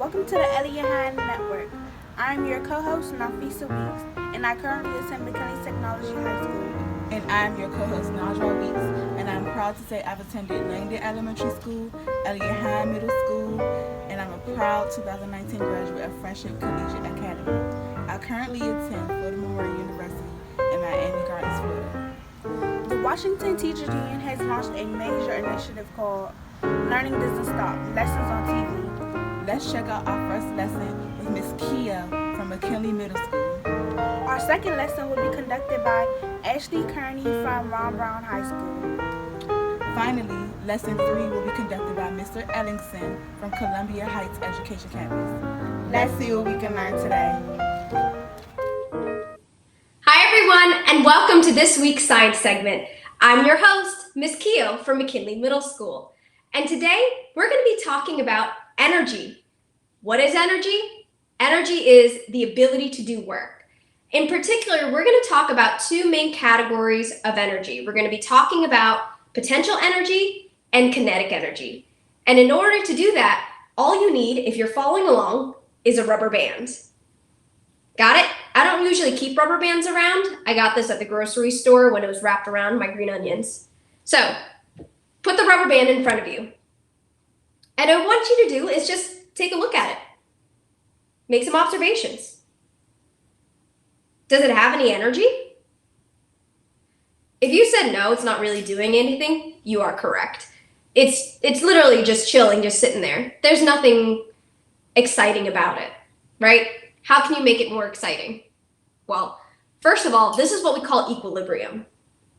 Welcome to the Ellingsen Network. I'm your co-host, Nafisa Weeks, and I currently attend McKinley Technology High School. And I'm your co-host, Najwa Weeks, and I'm proud to say I've attended Langdon Elementary School, Ellingsen Middle School, and I'm a proud 2019 graduate of Friendship Collegiate Academy. I currently attend Florida Memorial University in Miami Gardens, Florida. The Washington Teachers Union has launched a major initiative called Learning Doesn't Stop, Lessons on TV. Let's check out our first lesson with Miss Kia from McKinley Middle School. Our second lesson will be conducted by Ashley Kearney from Ron Brown High School. Finally, lesson 3 will be conducted by Mr. Ellingsen from Columbia Heights Education Campus. Let's see what we can learn today. Hi everyone, and welcome to this week's science segment. I'm your host, Miss Keo from McKinley Middle School. And today, we're going to be talking about energy. What is energy? Energy is the ability to do work. In particular, we're going to talk about two main categories of energy. We're going to be talking about potential energy and kinetic energy. And in order to do that, all you need, if you're following along, is a rubber band. Got it? I don't usually keep rubber bands around. I got this at the grocery store when it was wrapped around my green onions. So, put the rubber band in front of you. And what I want you to do is just take a look at it. Make some observations. Does it have any energy? If you said no, it's not really doing anything, you are correct. It's literally just chilling, just sitting there. There's nothing exciting about it, right? How can you make it more exciting? Well, first of all, this is what we call equilibrium.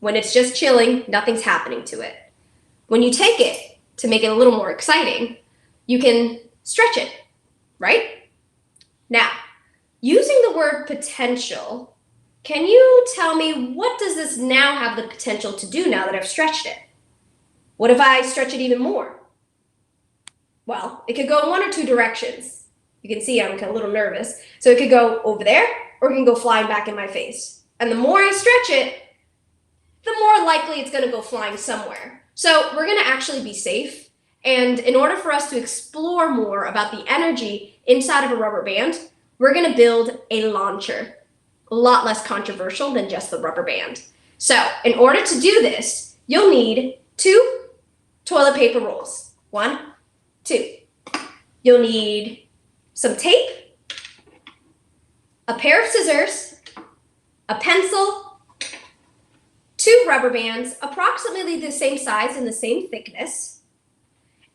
When it's just chilling, nothing's happening to it. When you take it to make it a little more exciting, you can stretch it, right? Now, using the word potential, can you tell me what does this now have the potential to do now that I've stretched it? What if I stretch it even more? Well, it could go in one or two directions. You can see I'm a little nervous. So it could go over there, or it can go flying back in my face. And the more I stretch it, the more likely it's gonna go flying somewhere. So we're gonna actually be safe. And in order for us to explore more about the energy inside of a rubber band, we're gonna build a launcher. A lot less controversial than just the rubber band. So in order to do this, you'll need 2 toilet paper rolls. 1, 2. You'll need some tape, a pair of scissors, a pencil, 2 rubber bands, approximately the same size and the same thickness,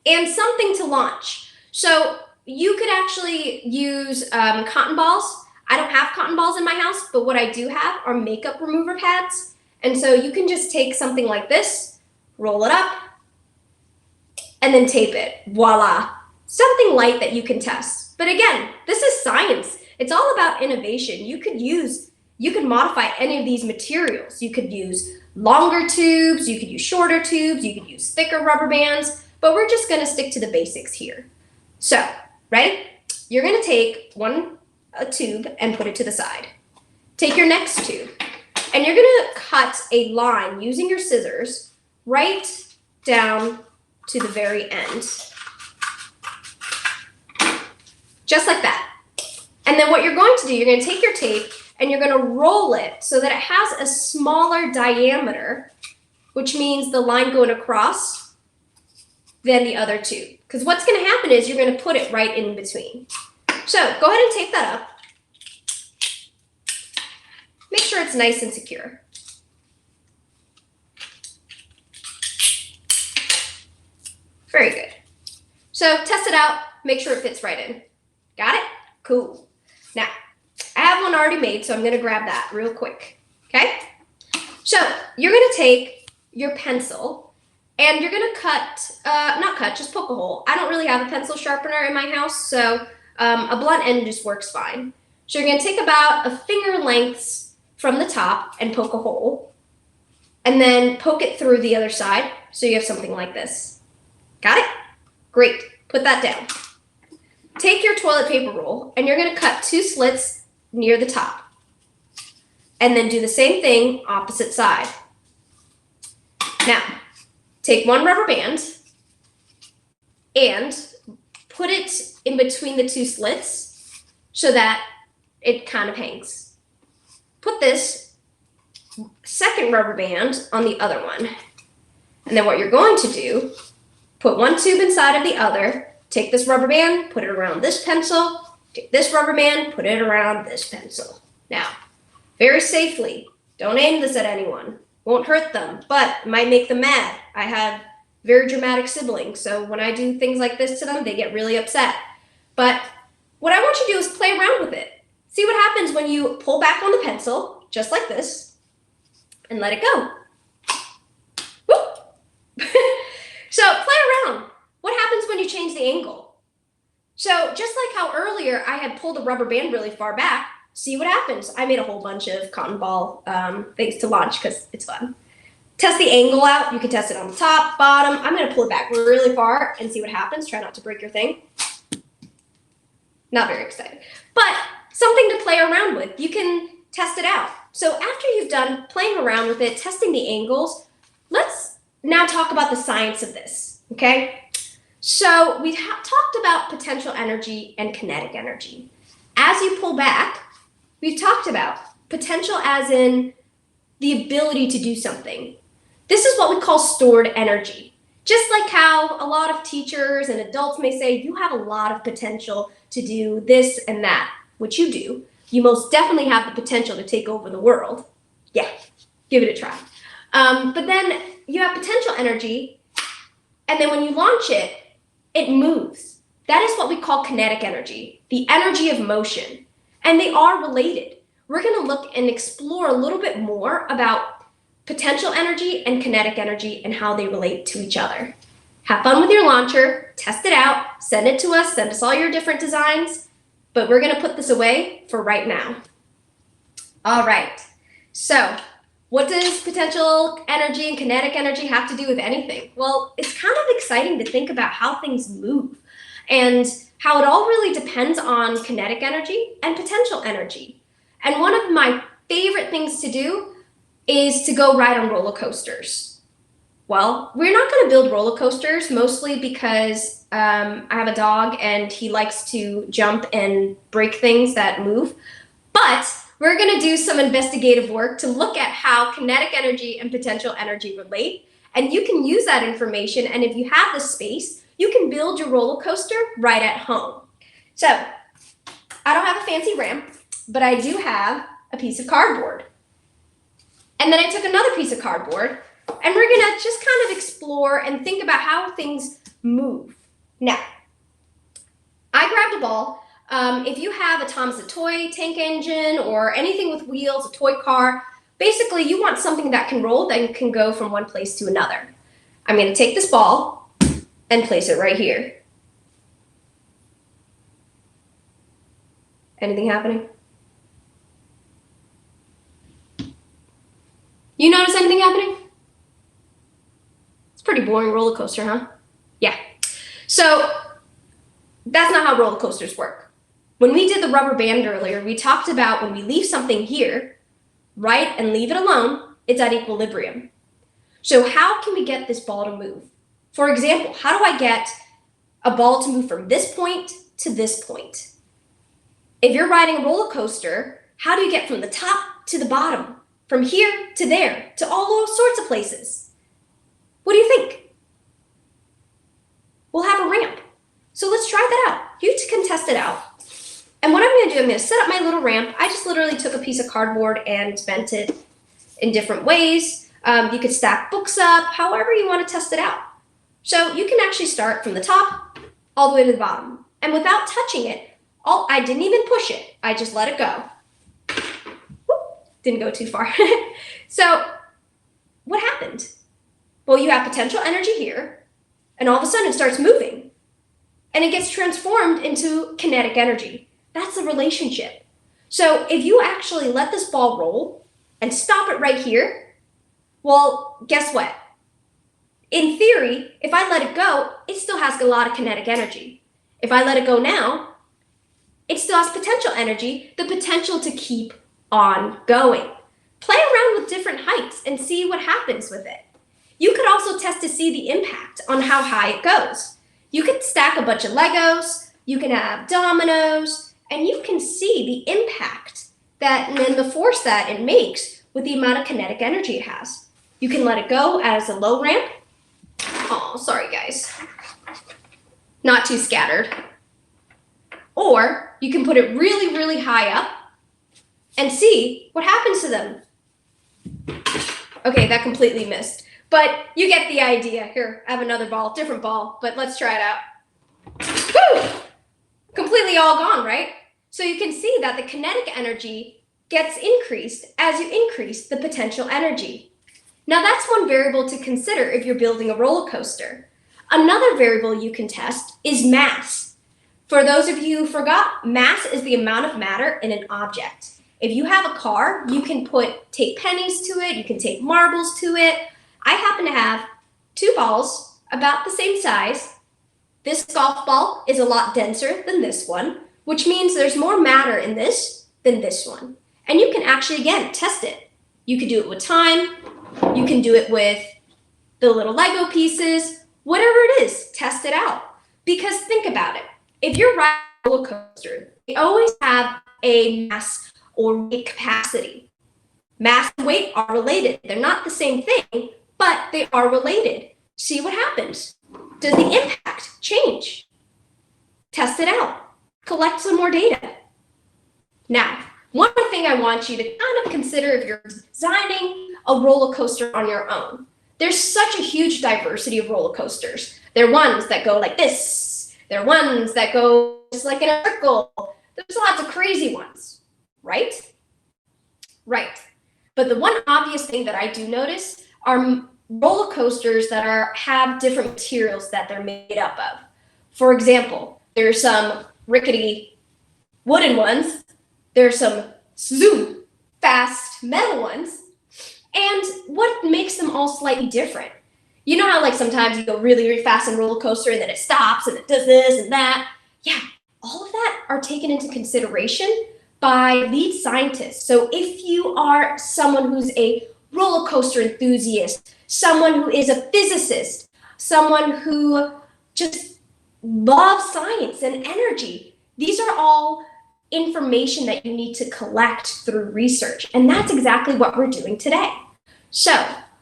and something to launch. So you could actually use cotton balls. I don't have cotton balls in my house, but what I do have are makeup remover pads. And so you can just take something like this, roll it up, and then tape it. Voila. Something light that you can test. But again, this is science. It's all about innovation. You could modify any of these materials. You could use longer tubes, you could use shorter tubes, you could use thicker rubber bands, but we're just gonna stick to the basics here. So, ready? You're gonna take a tube and put it to the side. Take your next tube, and you're gonna cut a line using your scissors right down to the very end. Just like that. And then what you're going to do, you're gonna take your tape and you're gonna roll it so that it has a smaller diameter, which means the line going across than the other tube. Because what's gonna happen is you're gonna put it right in between. So go ahead and tape that up. Make sure it's nice and secure. Very good. So test it out, make sure it fits right in. Got it? Cool. Now, I have one already made, so I'm gonna grab that real quick, okay? So you're gonna take your pencil and you're gonna just poke a hole. I don't really have a pencil sharpener in my house, so a blunt end just works fine. So you're gonna take about a finger length from the top and poke a hole, and then poke it through the other side, so you have something like this. Got it? Great, put that down. Take your toilet paper roll, and you're gonna cut 2 slits near the top. And then do the same thing, opposite side. Now, take 1 rubber band and put it in between the two slits so that it kind of hangs. Put this second rubber band on the other one. And then what you're going to do, put one tube inside of the other, take this rubber band, put it around this pencil, take this rubber band, put it around this pencil. Now, very safely, don't aim this at anyone. Won't hurt them, but it might make them mad. I have very dramatic siblings, so when I do things like this to them, they get really upset. But what I want you to do is play around with it. See what happens when you pull back on the pencil, just like this, and let it go. Whoop. So play around. What happens when you change the angle? So just like how earlier I had pulled the rubber band really far back, see what happens. I made a whole bunch of cotton ball things to launch because it's fun. Test the angle out. You can test it on the top, bottom. I'm going to pull it back really far and see what happens. Try not to break your thing. Not very excited. But something to play around with. You can test it out. So after you've done playing around with it, testing the angles, let's now talk about the science of this, okay? So we talked about potential energy and kinetic energy. As you pull back, we've talked about potential as in the ability to do something. This is what we call stored energy. Just like how a lot of teachers and adults may say, you have a lot of potential to do this and that, which you do. You most definitely have the potential to take over the world. Yeah, give it a try. But then you have potential energy, and then when you launch it, it moves. That is what we call kinetic energy, the energy of motion. And they are related. We're going to look and explore a little bit more about potential energy and kinetic energy and how they relate to each other. Have fun with your launcher, test it out, send it to us, send us all your different designs, but we're going to put this away for right now. All right, so what does potential energy and kinetic energy have to do with anything? Well, it's kind of exciting to think about how things move and how it all really depends on kinetic energy and potential energy. And one of my favorite things to do is to go ride on roller coasters. Well, we're not going to build roller coasters, mostly because I have a dog and he likes to jump and break things that move. But we're going to do some investigative work to look at how kinetic energy and potential energy relate. And you can use that information, and if you have the space, you can build your roller coaster right at home. So I don't have a fancy ramp, but I do have a piece of cardboard. And then I took another piece of cardboard, and we're gonna just kind of explore and think about how things move. Now, I grabbed a ball. If you have a Thomas the Toy Tank Engine or anything with wheels, a toy car, basically you want something that can roll, that can go from one place to another. I'm gonna take this ball and place it right here. Anything happening? You notice anything happening? It's a pretty boring roller coaster, huh? Yeah. So that's not how roller coasters work. When we did the rubber band earlier, we talked about when we leave something here, right, and leave it alone, it's at equilibrium. So how can we get this ball to move? For example, how do I get a ball to move from this point to this point? If you're riding a roller coaster, how do you get from the top to the bottom? From here to there, to all those sorts of places. What do you think? We'll have a ramp. So let's try that out. You can test it out. And what I'm going to do, I'm going to set up my little ramp. I just literally took a piece of cardboard and bent it in different ways. You could stack books up, however you want to test it out. So you can actually start from the top all the way to the bottom. And without touching it, I didn't even push it. I just let it go. Didn't go too far. So what happened? Well, you have potential energy here, and all of a sudden it starts moving, and it gets transformed into kinetic energy. That's the relationship. So if you actually let this ball roll and stop it right here, well, guess what? In theory, if I let it go, it still has a lot of kinetic energy. If I let it go now, it still has potential energy, the potential to keep on going. Play around with different heights and see what happens with it. You could also test to see the impact on how high it goes. You can stack a bunch of Legos, you can have dominoes, and you can see the impact that and then the force that it makes with the amount of kinetic energy it has. You can let it go as a low ramp. Oh, sorry guys. Not too scattered. Or you can put it really, really high up and see what happens to them. Okay, that completely missed. But you get the idea. Here, I have another ball, different ball, but let's try it out. Woo! Completely all gone, right? So you can see that the kinetic energy gets increased as you increase the potential energy. Now that's one variable to consider if you're building a roller coaster. Another variable you can test is mass. For those of you who forgot, mass is the amount of matter in an object. If you have a car, you can take pennies to it, you can take marbles to it. I happen to have two balls about the same size. This golf ball is a lot denser than this one, which means there's more matter in this than this one. And you can actually, again, test it. You can do it with time, you can do it with the little Lego pieces, whatever it is, test it out. Because think about it, if you're riding a roller coaster, they always have a mass or weight capacity. Mass and weight are related. They're not the same thing, but they are related. See what happens. Does the impact change? Test it out. Collect some more data. Now, one more thing I want you to kind of consider if you're designing a roller coaster on your own. There's such a huge diversity of roller coasters. There are ones that go like this. There are ones that go just like in a circle. There's lots of crazy ones, right? Right. But the one obvious thing that I do notice are roller coasters that have different materials that they're made up of. For example, there's some rickety wooden ones. There's some zoom fast metal ones. And what makes them all slightly different? You know how like sometimes you go really, really fast in a roller coaster and then it stops and it does this and that? Yeah, all of that are taken into consideration by lead scientists. So if you are someone who's a roller coaster enthusiast, someone who is a physicist, someone who just loves science and energy, these are all information that you need to collect through research. And that's exactly what we're doing today. So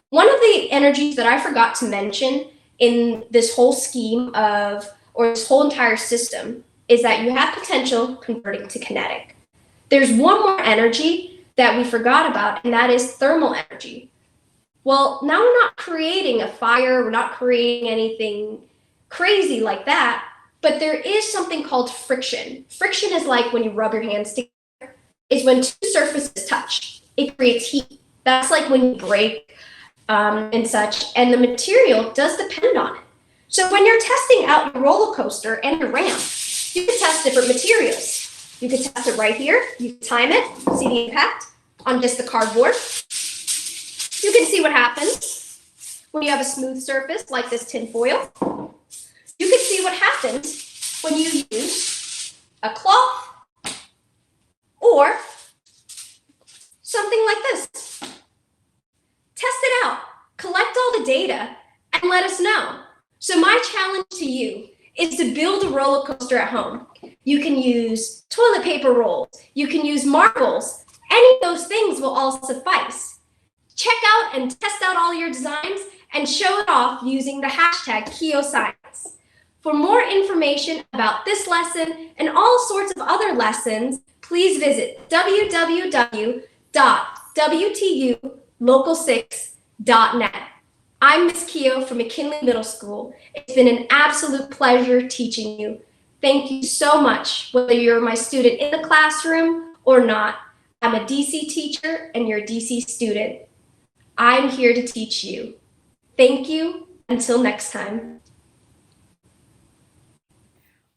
one of the energies that I forgot to mention in this whole scheme or this whole entire system is that you have potential converting to kinetic. There's one more energy that we forgot about, and that is thermal energy. Well, now we're not creating a fire, we're not creating anything crazy like that, but there is something called friction. Friction is like when you rub your hands together. It's when two surfaces touch. It creates heat. That's like when you break and such, and the material does depend on it. So when you're testing out your roller coaster and your ramp, you can test different materials. You can test it right here. You can time it, see the impact on just the cardboard. You can see what happens when you have a smooth surface like this tin foil. You can see what happens when you use a cloth or something like this. Test it out, collect all the data, and let us know. So my challenge to you is to build a roller coaster at home. You can use toilet paper rolls, you can use marbles, any of those things will all suffice. Check out and test out all your designs and show it off using the hashtag KeoScience. For more information about this lesson and all sorts of other lessons, please visit www.wtulocal6.net. I'm Ms. Keo from McKinley Middle School. It's been an absolute pleasure teaching you. Thank you so much, whether you're my student in the classroom or not. I'm a DC teacher and you're a DC student. I'm here to teach you. Thank you. Until next time.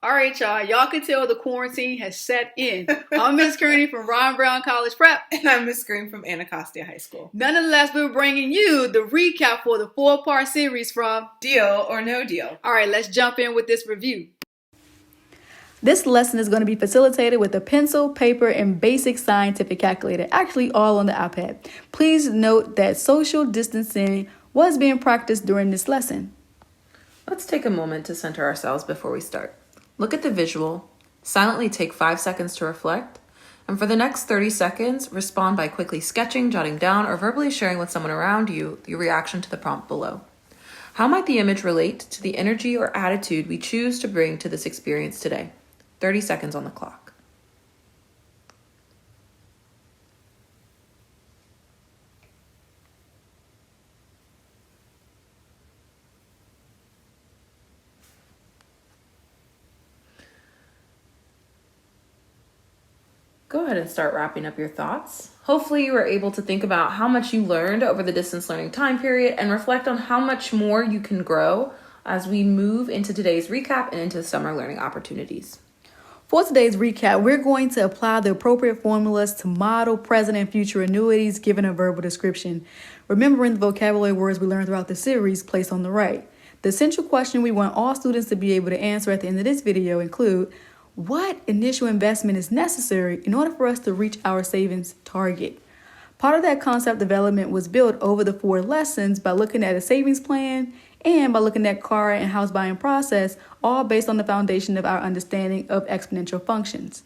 All right, y'all. Y'all can tell the quarantine has set in. I'm Miss Kearney from Ron Brown College Prep. And I'm Miss Green from Anacostia High School. Nonetheless, we're bringing you the recap for the 4-part series from Deal or No Deal. All right, let's jump in with this review. This lesson is going to be facilitated with a pencil, paper, and basic scientific calculator, actually all on the iPad. Please note that social distancing was being practiced during this lesson. Let's take a moment to center ourselves before we start. Look at the visual, silently take 5 seconds to reflect, and for the next 30 seconds, respond by quickly sketching, jotting down, or verbally sharing with someone around you your reaction to the prompt below. How might the image relate to the energy or attitude we choose to bring to this experience today? 30 seconds on the clock. Go ahead and start wrapping up your thoughts. Hopefully you were able to think about how much you learned over the distance learning time period and reflect on how much more you can grow as we move into today's recap and into summer learning opportunities. For today's recap, we're going to apply the appropriate formulas to model present and future annuities given a verbal description. Remembering the vocabulary words we learned throughout the series placed on the right. The essential question we want all students to be able to answer at the end of this video include: what initial investment is necessary in order for us to reach our savings target? Part of that concept development was built over the 4 lessons by looking at a savings plan and by looking at car and house buying process, all based on the foundation of our understanding of exponential functions.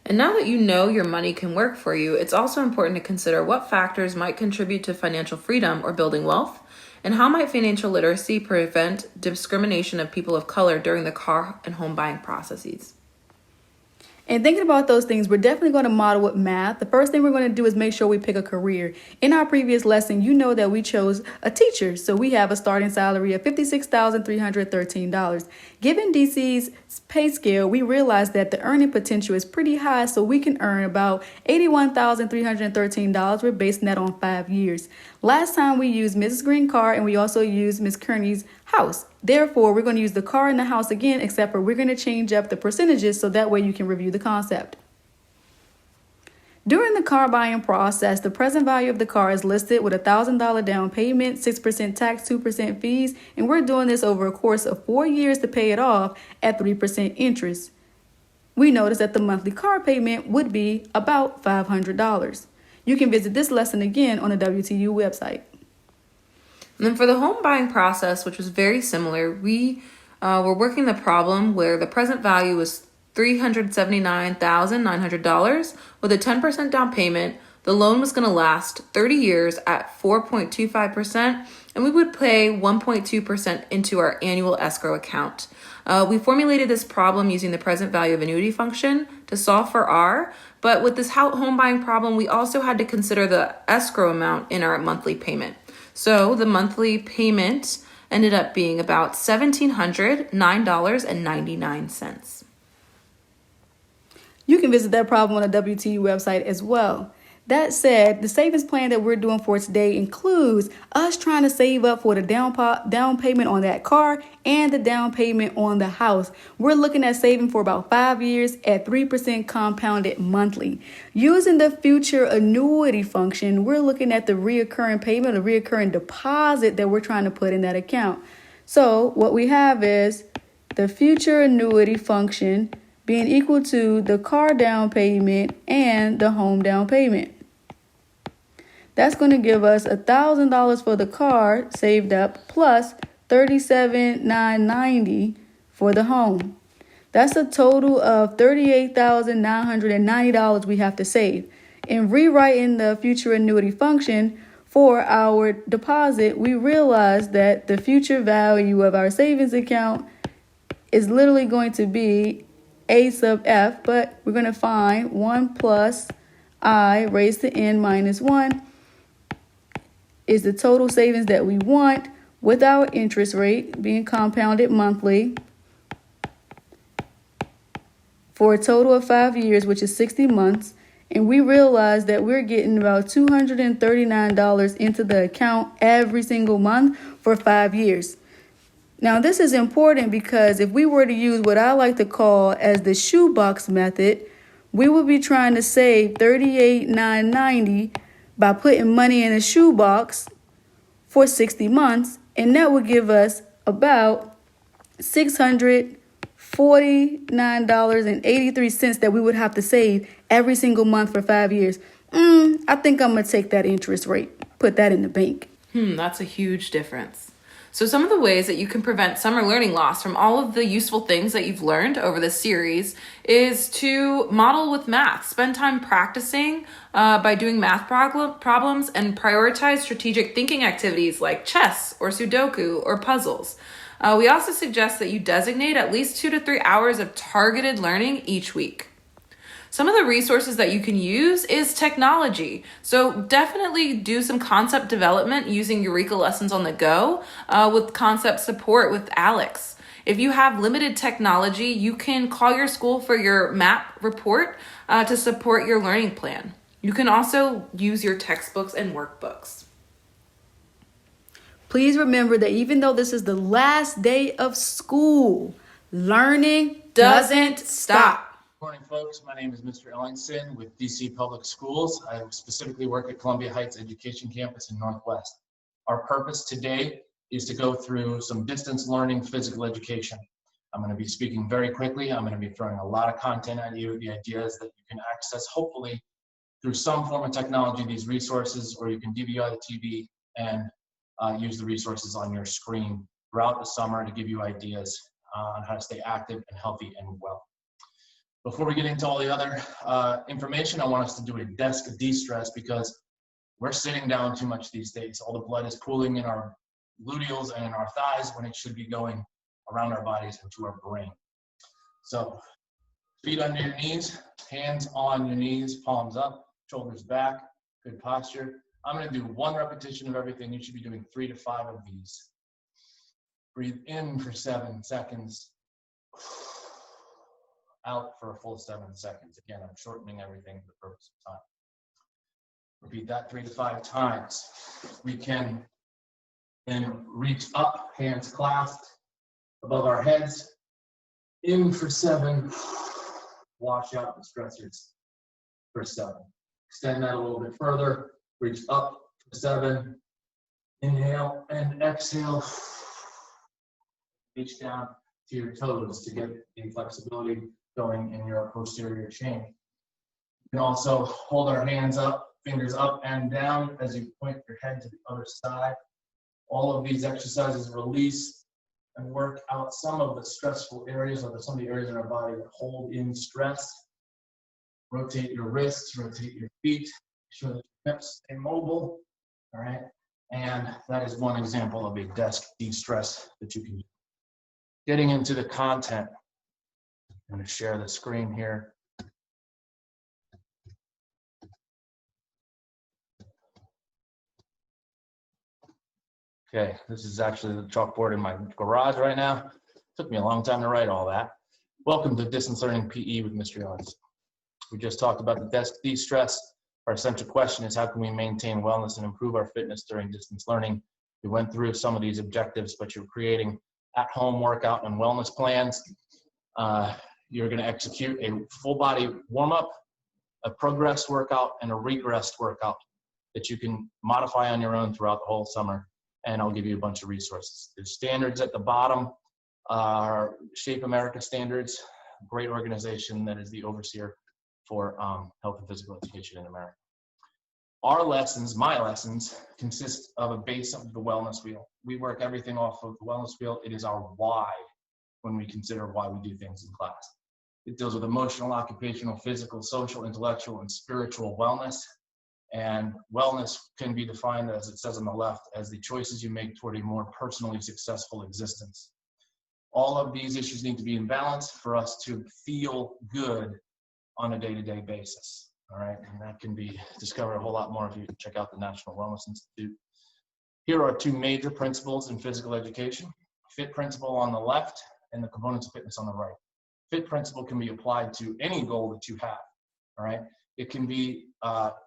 And now that you know your money can work for you, it's also important to consider what factors might contribute to financial freedom or building wealth, and how might financial literacy prevent discrimination of people of color during the car and home buying processes. And thinking about those things, we're definitely going to model with math. The first thing we're going to do is make sure we pick a career. In our previous lesson, you know that we chose a teacher. So we have a starting salary of $56,313. Given DC's pay scale, we realized that the earning potential is pretty high, so we can earn about $81,313. We're basing that on 5 years. Last time we used Mrs. Green's car and we also used Ms. Kearney's house. Therefore, we're going to use the car and the house again, except for we're going to change up the percentages so that way you can review the concept. During the car buying process, the present value of the car is listed with a $1,000 down payment, 6% tax, 2% fees, and we're doing this over a course of 4 years to pay it off at 3% interest. We notice that the monthly car payment would be about $500. You can visit this lesson again on the WTU website. And then for the home buying process, which was very similar, we were working the problem where the present value was $379,900 with a 10% down payment. The loan was going to last 30 years at 4.25%, and we would pay 1.2% into our annual escrow account. We formulated this problem using the present value of annuity function to solve for R, but with this home buying problem, we also had to consider the escrow amount in our monthly payment. So the monthly payment ended up being about $1,709.99. You can visit that problem on the WTU website as well. That said, the savings plan that we're doing for today includes us trying to save up for the down payment on that car and the down payment on the house. We're looking at saving for about 5 years at 3% compounded monthly. Using the future annuity function, we're looking at the reoccurring payment, the reoccurring deposit that we're trying to put in that account. So what we have is the future annuity function being equal to the car down payment and the home down payment. That's going to give us $1,000 for the car saved up plus $37,990 for the home. That's a total of $38,990 we have to save. In rewriting the future annuity function for our deposit, we realize that the future value of our savings account is literally going to be A sub f, but we're going to find 1 plus I raised to n minus 1 is the total savings that we want with our interest rate being compounded monthly for a total of 5 years, which is 60 months. And we realize that we're getting about $239 into the account every single month for 5 years. Now, this is important because if we were to use what I like to call as the shoebox method, we would be trying to save $38,990 by putting money in a shoebox for 60 months, and that would give us about $649.83 that we would have to save every single month for 5 years. I think I'm going to take that interest rate, put that in the bank. That's a huge difference. So some of the ways that you can prevent summer learning loss from all of the useful things that you've learned over this series is to model with math. Spend time practicing by doing math problems and prioritize strategic thinking activities like chess or Sudoku or puzzles. We also suggest that you designate at least 2 to 3 hours of targeted learning each week. Some of the resources that you can use is technology. So definitely do some concept development using Eureka Lessons on the go with concept support with Alex. If you have limited technology, you can call your school for your MAP report to support your learning plan. You can also use your textbooks and workbooks. Please remember that even though this is the last day of school, learning doesn't stop. Good morning, folks. My name is Mr. Ellingsen with DC Public Schools. I specifically work at Columbia Heights Education Campus in Northwest. Our purpose today is to go through some distance learning physical education. I'm going to be speaking very quickly. I'm going to be throwing a lot of content at you. The idea is that you can access, hopefully, through some form of technology, these resources, or you can DVR the TV and use the resources on your screen throughout the summer to give you ideas on how to stay active and healthy and well. Before we get into all the other information, I want us to do a desk de-stress because we're sitting down too much these days. All the blood is pooling in our gluteals and in our thighs when it should be going around our bodies and to our brain. So feet under your knees, hands on your knees, palms up, shoulders back, good posture. I'm going to do 1 repetition of everything. You should be doing 3 to 5 of these. Breathe in for 7 seconds. Out for a full 7 seconds. Again, I'm shortening everything for the purpose of time. Repeat that 3 to 5 times. We can then reach up, hands clasped above our heads. In for 7. Wash out the stressors for 7. Extend that a little bit further. Reach up for 7. Inhale and exhale. Reach down to your toes to get the flexibility going in your posterior chain. You can also hold our hands up, fingers up and down as you point your head to the other side. All of these exercises release and work out some of the stressful areas or some of the areas in our body that hold in stress. Rotate your wrists, rotate your feet, make sure that your hips stay mobile, all right? And that is one example of a desk de-stress that you can do. Getting into the content, I'm going to share the screen here. Okay, this is actually the chalkboard in my garage right now. Took me a long time to write all that. Welcome to Distance Learning PE with Mr. Ellingsen. We just talked about the desk de-stress. Our central question is how can we maintain wellness and improve our fitness during distance learning? We went through some of these objectives, but you're creating at-home workout and wellness plans. You're going to execute a full body warm-up, a progressed workout, and a regressed workout that you can modify on your own throughout the whole summer. And I'll give you a bunch of resources. The standards at the bottom are Shape America Standards, a great organization that is the overseer for health and physical education in America. Our lessons, my lessons, consist of a base of the wellness wheel. We work everything off of the wellness wheel. It is our why when we consider why we do things in class. It deals with emotional, occupational, physical, social, intellectual, and spiritual wellness. And wellness can be defined, as it says on the left, as the choices you make toward a more personally successful existence. All of these issues need to be in balance for us to feel good on a day-to-day basis. All right, and that can be discovered a whole lot more if you check out the National Wellness Institute. Here are 2 major principles in physical education. FIT principle on the left and the components of fitness on the right. FIT principle can be applied to any goal that you have, all right? It can be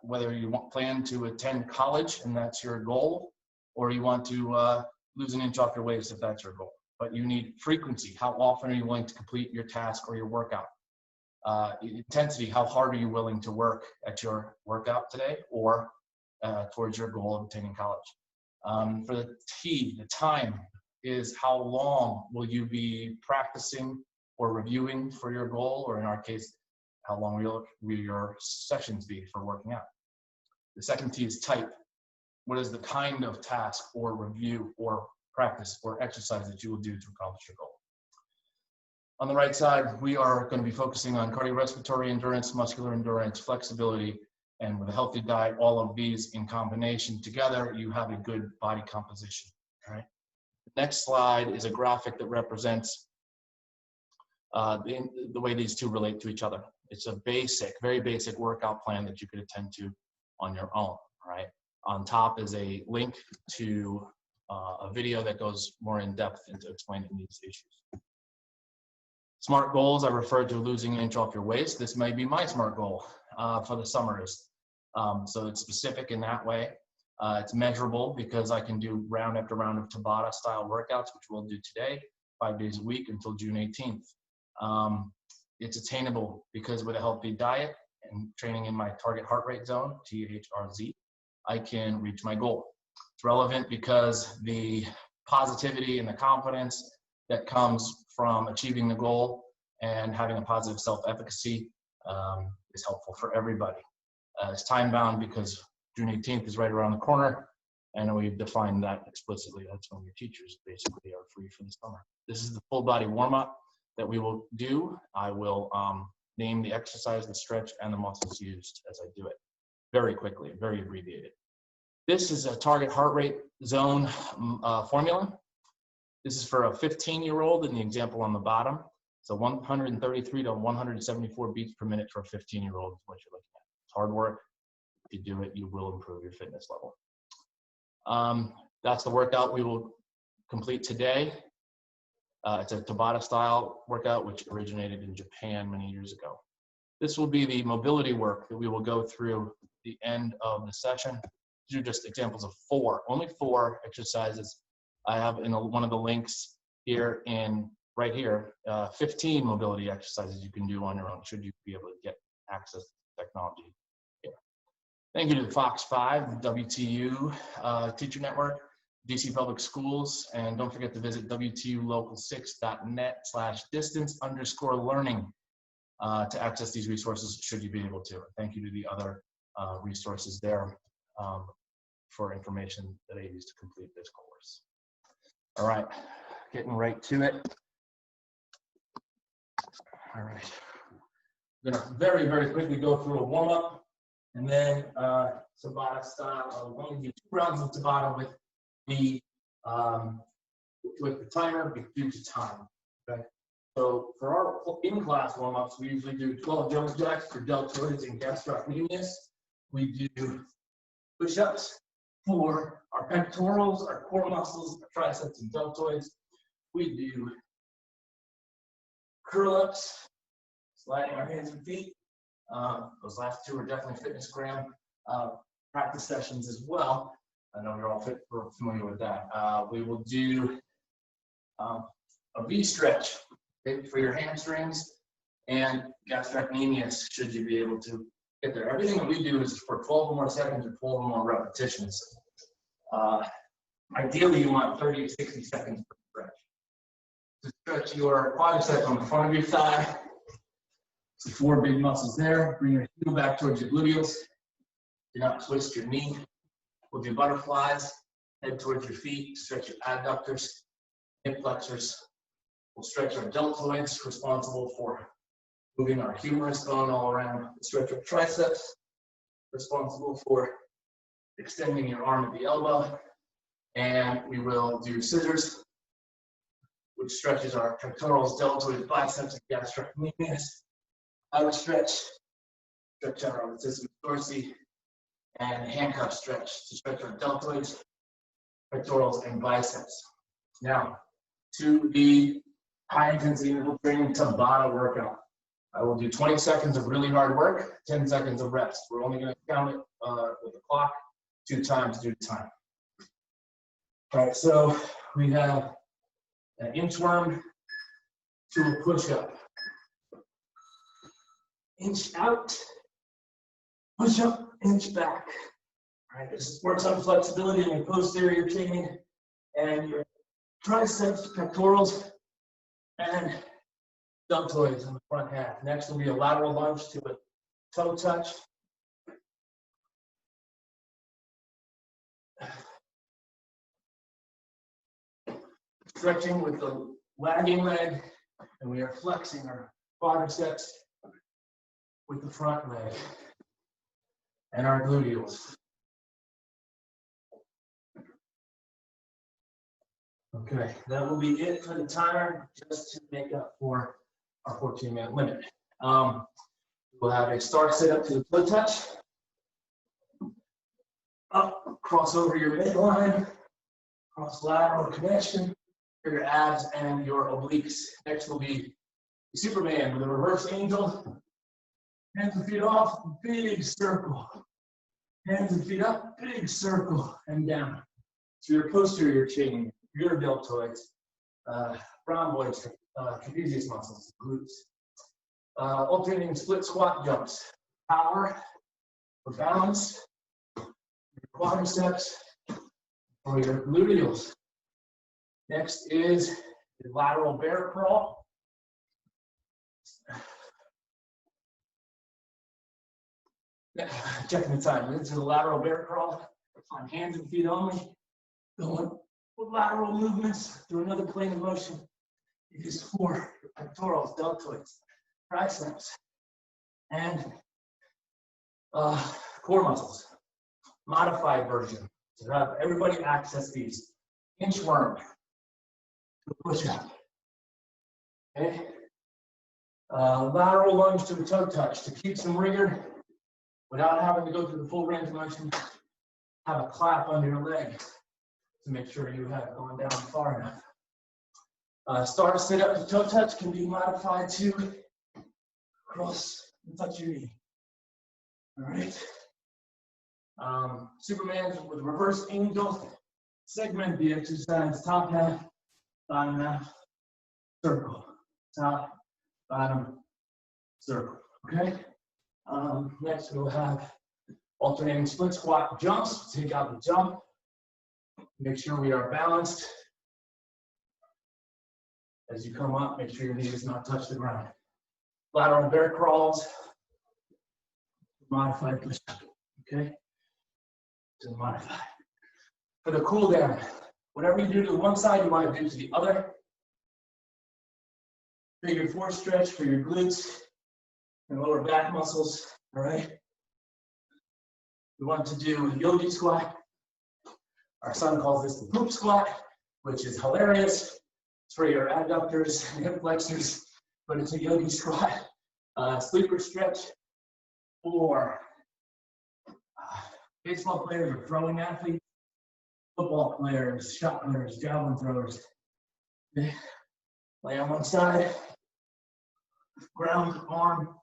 whether you plan to attend college and that's your goal, or you want to lose an inch off your waist if that's your goal. But you need frequency. How often are you willing to complete your task or your workout? Intensity, how hard are you willing to work at your workout today or towards your goal of attaining college? For the T, the time is how long will you be practicing or reviewing for your goal, or in our case, how long will your sessions be for working out? The second T is type. What is the kind of task or review or practice or exercise that you will do to accomplish your goal. On the right side, we are going to be focusing on cardiorespiratory endurance, muscular endurance, flexibility, and with a healthy diet, all of these in combination together, you have a good body composition. All right. The next slide is a graphic that represents the way these two relate to each other. It's a basic, very basic workout plan that you could attend to on your own. All right. On top is a link to a video that goes more in depth into explaining these issues. SMART goals, I referred to losing an inch off your waist. This may be my SMART goal for the summer. So it's specific in that way. It's measurable because I can do round after round of Tabata style workouts, which we'll do today, 5 days a week until June 18th. It's attainable because with a healthy diet and training in my target heart rate zone, THRZ, I can reach my goal. It's relevant because the positivity and the confidence that comes from achieving the goal and having a positive self-efficacy is helpful for everybody. It's time-bound because June 18th is right around the corner, and we've defined that explicitly. That's when your teachers basically are free for the summer. This is the full body warm-up that we will do. I will name the exercise, the stretch, and the muscles used as I do it very quickly, very abbreviated. This is a target heart rate zone formula. This is for a 15-year-old in the example on the bottom. So 133 to 174 beats per minute for a 15-year-old is what you're looking at. It's hard work. If you do it, you will improve your fitness level. That's the workout we will complete today. It's a Tabata style workout, which originated in Japan many years ago. This will be the mobility work that we will go through at the end of the session. These are just examples of only four exercises. I have in one of the links here right here, 15 mobility exercises you can do on your own, should you be able to get access to technology here. Thank you to the Fox 5, WTU Teacher Network, DC Public Schools, and don't forget to visit WTULocal6.net/distance_learning to access these resources should you be able to. Thank you to the other resources there for information that I used to complete this course. All right, getting right to it. All right, I'm gonna very, very quickly go through a warm-up and then Tabata style. We're going to do 2 rounds of Tabata with the timer due to time. Okay, so for our in-class warm-ups, we usually do 12 jump jacks for deltoids and gastrocnemius. We do push-ups for our pectorals, our core muscles, our triceps and deltoids. We do curl-ups, sliding our hands and feet. Those last 2 are definitely fitnessgram practice sessions as well. I know you're all familiar with that. We will do a V stretch for your hamstrings and gastrocnemius, should you be able to get there. Everything that we do is for 12 or more seconds or 12 or more repetitions. Ideally, you want 30 to 60 seconds per stretch. To stretch your quadriceps on the front of your thigh, so 4 big muscles there. Bring your heel back towards your gluteals. Do not twist your knee. We'll do butterflies, head towards your feet, stretch your adductors, hip flexors. We'll stretch our deltoids, responsible for moving our humerus bone all around. We'll stretch our triceps, responsible for extending your arm at the elbow. And we will do scissors, which stretches our pectorals, deltoids, biceps, and gastrocnemius. Out stretch, stretch out our latissimus dorsi, and handcuff stretch to stretch our deltoids, pectorals, and biceps. Now, to the high intensity interval training Tabata workout. I will do 20 seconds of really hard work, 10 seconds of rest. We're only going to count it with the clock 2 times due to time. All right, so we have an inchworm to a push-up. Inch out, push up, inch back. All right, this works on flexibility in your posterior chain and your triceps, pectorals, and deltoids on the front half. Next will be a lateral lunge to a toe touch. stretching with the lagging leg, and we are flexing our quadriceps with the front leg and our gluteals. Okay, that will be it for the timer, just to make up for our 14-minute limit. We'll have a start sit up to the toe touch. Up, cross over your midline, cross lateral connection for your abs and your obliques. Next will be Superman with a reverse angel. Hands and feet off, big circle. Hands and feet up, big circle, and down. So your posterior chain, your deltoids, rhomboids, trapezius muscles, glutes. Alternating split squat jumps. Power for balance, your quadriceps, or your gluteals. Next is the lateral bear crawl. Checking the time. This is the lateral bear crawl on hands and feet only. Going with lateral movements through another plane of motion. It is for your pectorals, deltoids, triceps, and core muscles. Modified version to have everybody access these. Inchworm, push up. Okay. Lateral lunge to the toe touch to keep some rigor without having to go through the full range of motion. Have a clap under your leg to make sure you have gone down far enough. Start sit up to toe touch can be modified to cross and touch your knee. All right. Superman with reverse angel. Segment the exercise, top half, bottom half, circle. Top, bottom, circle. Okay. Next we'll have alternating split squat jumps. Take out the jump. Make sure we are balanced. As you come up, make sure your knee does not touch the ground. Lateral bear crawls. Modified push up. Okay. So modify. For the cool down, whatever you do to one side, you want to do to the other. Figure four stretch for your glutes and lower back muscles. All right. We want to do a yogi squat. Our son calls this the poop squat, which is hilarious. It's for your adductors and hip flexors, but it's a yogi squat. Sleeper stretch for baseball players or throwing athletes, football players, shot putters, javelin throwers. Lay on one side, ground arm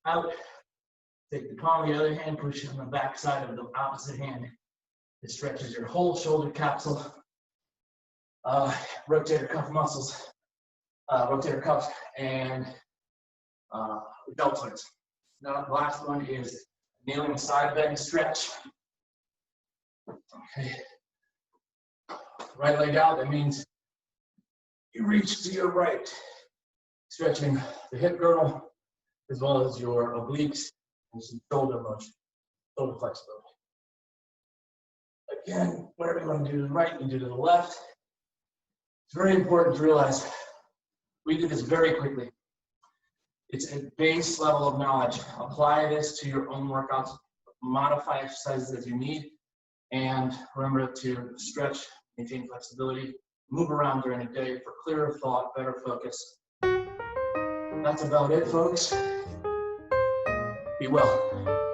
out. Take the palm of the other hand, push it on the back side of the opposite hand. It stretches your whole shoulder capsule, rotator cuff muscles, rotator cuffs, and deltoids. Now the last one is kneeling side bend stretch. Okay. Right leg out, that means you reach to your right, stretching the hip girdle as well as your obliques and some shoulder motion, shoulder flexibility. Again, whatever you want to do to the right, you do to the left. It's very important to realize we do this very quickly. It's a base level of knowledge. Apply this to your own workouts, modify exercises as you need, and remember to stretch, maintain flexibility, move around during the day for clearer thought, better focus. That's about it, folks. Be well.